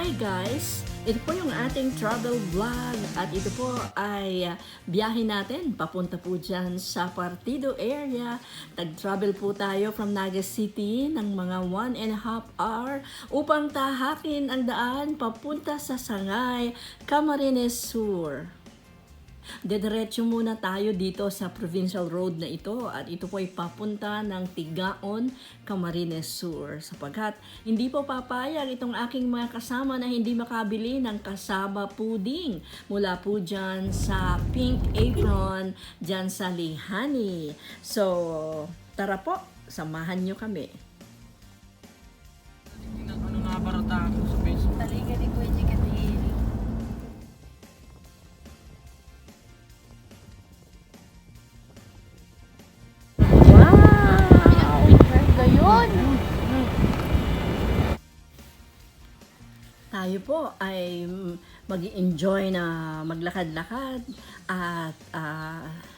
Hi guys! Ito po yung ating travel vlog at ito po ay biyahe natin papunta po dyan sa Partido area. Nag-travel po tayo from Naga City ng mga 1.5 hour upang tahakin ang daan papunta sa Sangay, Camarines Sur. Dediretso muna tayo dito sa provincial road na ito at ito po ay papunta ng Tigaon, Camarines Sur sapagkat hindi po papayag itong aking mga kasama na hindi makabili ng kasaba puding mula po dyan sa Pink Apron dyan sa Lihani. So, tara po, samahan nyo kami. Ano nga barata ako sa Facebook? Taliga di Kuya Jikatil. Wow! Ganda yun! Tayo po ay mag-enjoy na maglakad-lakad at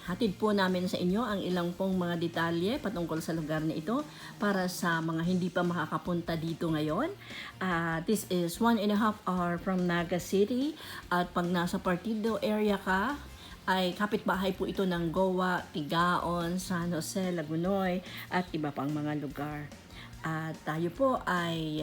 hatid po namin sa inyo ang ilang pong mga detalye patungkol sa lugar na ito para sa mga hindi pa makakapunta dito ngayon. This is 1.5 hour from Naga City at pag nasa Partido area ka, ay kapitbahay po ito ng Goa, Tigaon, San Jose, Lagunoy at iba pang mga lugar. At tayo po ay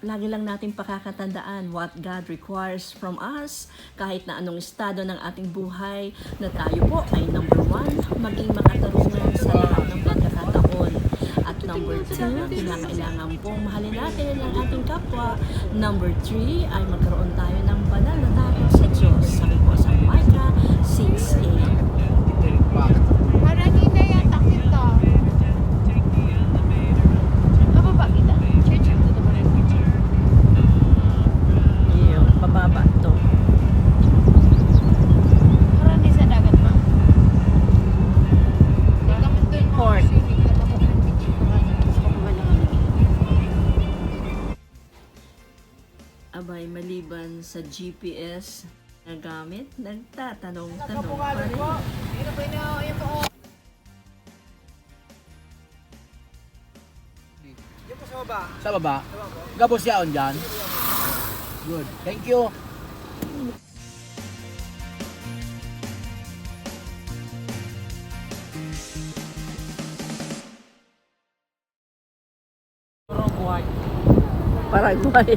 lagi lang natin pakakatandaan what God requires from us kahit na anong estado ng ating buhay na tayo po ay number 1, maging makatarungan sa lahat ng pagkakataon. At number 2, kinakailangan pong mahalin natin ang ating kapwa. Number 3 ay magkaroon tayo ng banal na takot sa Diyos. Sabi po sa Micah 6:8. Parang hindi yan takit to. Mababa kita. Church ito na ba rin? Yung pababa to. Parang hindi sa dagat ma. Hindi ka man doon Port. swimming ka makukuha ng beach. Gusto ko magalaki. Abay, maliban sa GPS na gamit, nagtatanong-tanong pa rin. Ito ba yun ito? Sa baba? Gabos yaon dyan? Good. Thank you. Buhay. Paraguay.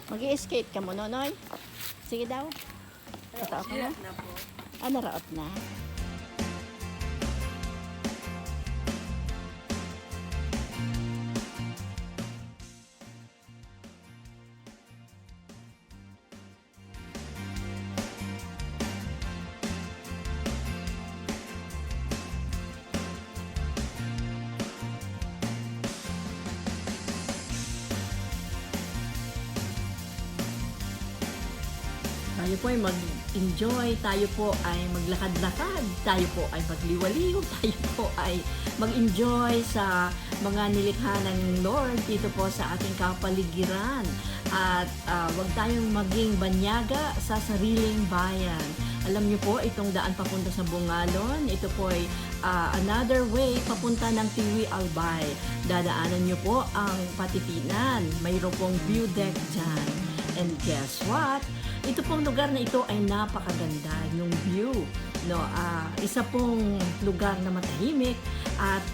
Mag-i-skate ka mo, Nonoy? Sige daw. Totoo ka na? Naraot na. Tayo po ay mag-enjoy, tayo po ay maglakad-lakad, tayo po ay magliwaliw, tayo po ay mag-enjoy sa mga nilikha ng Lord dito po sa ating kapaligiran. At wag tayong maging banyaga sa sariling bayan. Alam niyo po, itong daan papunta sa Bungalon, ito po ay another way papunta ng Tiwi Albay. Dadaanan niyo po ang Patitinan, mayroon pong view deck dyan. And guess what? Ito pong lugar na ito ay napakaganda yung view. No, isa pong lugar na matahimik at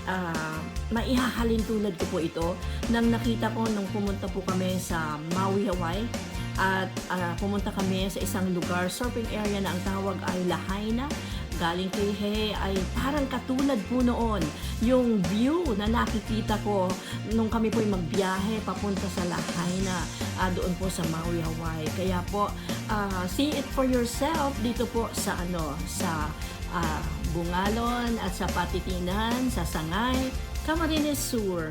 maihahalin tulad ko po ito nang nakita ko nung pumunta po kami sa Maui, Hawaii at pumunta kami sa isang lugar, surfing area na ang tawag ay Lahaina. Galing kay He ay parang katulad po noon yung view na nakikita ko nung kami po ay magbiyahe papunta sa Lahaina doon po sa Maui, Hawaii. Kaya po see it for yourself dito po sa sa Bungalon at sa Patitinan, sa Sangay, Camarines Sur.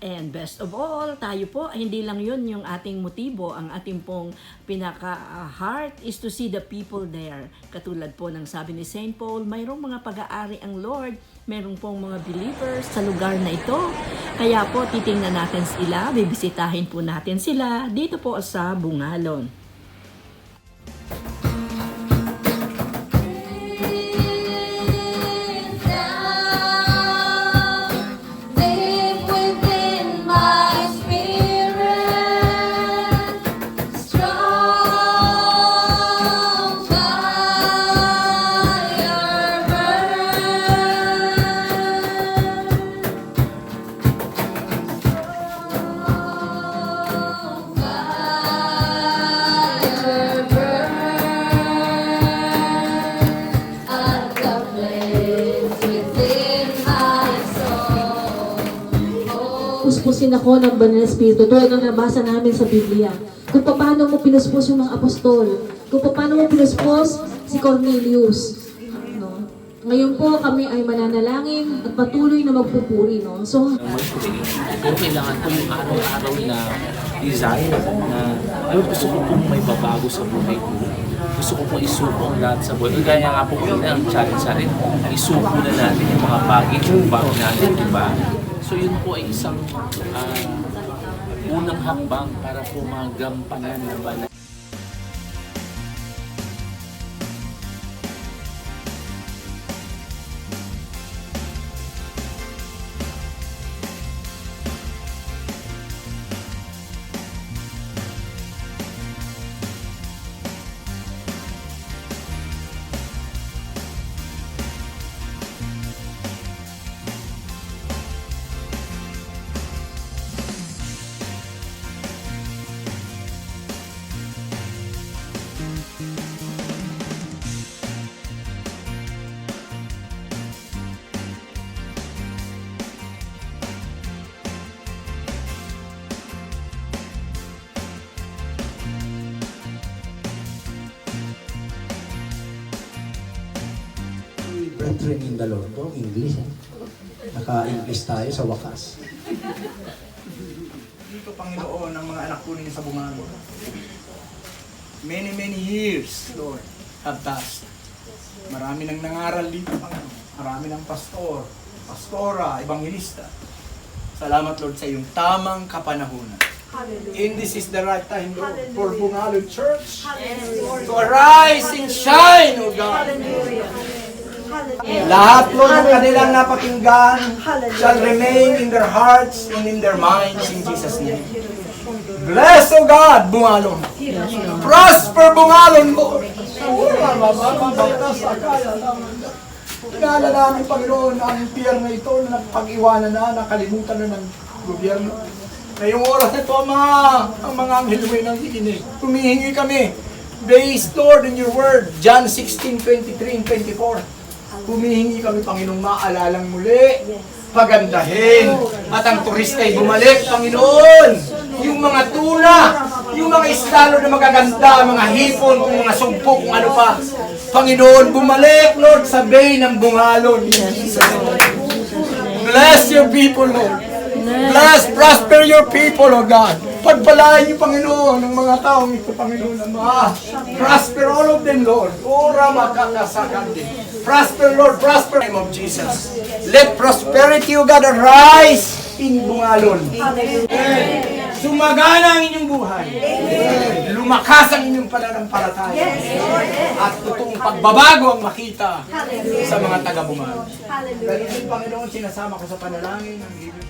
And best of all, tayo po, hindi lang yun yung ating motibo, ang ating pong pinaka-heart is to see the people there. Katulad po ng sabi ni St. Paul, mayroong mga pag-aari ang Lord, mayroong pong mga believers sa lugar na ito. Kaya po, titingnan natin sila, bibisitahin po natin sila dito po sa Bungalon. Live within my spirit, strong fire at the place within my soul. Puspusin ako ng banal na espiritu. Ito ang nabasa namin sa Biblia. Kung paano mo pinuspos yung mga apostol. Kung paano mo pinuspos si Cornelius. No? Ngayon po kami ay mananalangin at patuloy na magpupuri. No? So, Pero kailangan ko yung araw-araw na desire na Lord, gusto ko pong may babago sa buhay ko. Gusto ko pong isuko ang lahat sa buhay. Kaya nga po kanina ang challenge sa atin, isuko na natin yung mga bagay bago natin, di ba? So yun po ay isang unang hakbang para po magampanan ng banal. Brethren in the Lord. Ito, English. Naka-English tayo sa wakas. Dito, Panginoon, ang mga anak ko ninyo sa Bungalon. Many years, Lord, have passed. Marami nang nangaral dito, Panginoon. Marami ng pastor, pastora, evangelista. Salamat, Lord, sa iyong tamang kapanahunan. And this is the right time, Lord, for Bungalon Church to arise and shine, O God. Lahat, Lord, ng kanilang napakinggan shall remain in their hearts and in their minds in Jesus' name. Bless, O God, Bungalon. Prosper, Bungalon, Lord. Inala namin, Panginoon, ang impyerno na ito na napag-iwanan na, nakalimutan na ng gobyerno. Ngayong oras na ito, Ama, ang mga anghel mo ay nangikinig. Humihingi kami, based, Lord, in your word, John 16:23 and 24. Humihingi kami, Panginoong, maalalang muli, pagandahin, at ang turista ay bumalik, Panginoon. Yung mga tuna, yung mga istalo na magaganda, mga hipon, kung mga sugpo, kung ano pa. Panginoon, bumalik, Lord, sa bay ng Bungalon. Bless your people, Lord. Bless, prosper your people, O God. Pagpalain niyo, Panginoon, ng mga taong ito, Panginoon, Ama. Prosper all of them, Lord. Ora makakasakandi. Prosper, Lord, prosper in the name of Jesus. Let prosperity, O God, arise in Bungalon. Sumagana ang inyong buhay. Lumakas ang inyong pananampalataya. At totoong pagbabago ang makita sa mga taga-Bungalon. Dahil, Panginoon, sinasama ko sa panalangin ng ibig.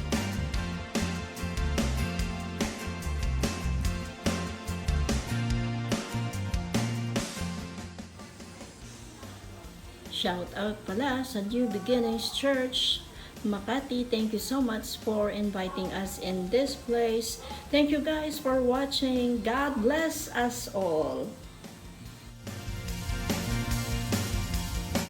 Shout out pala sa New Beginnings Church, Makati. Thank you so much for inviting us in this place. Thank you guys for watching. God bless us all.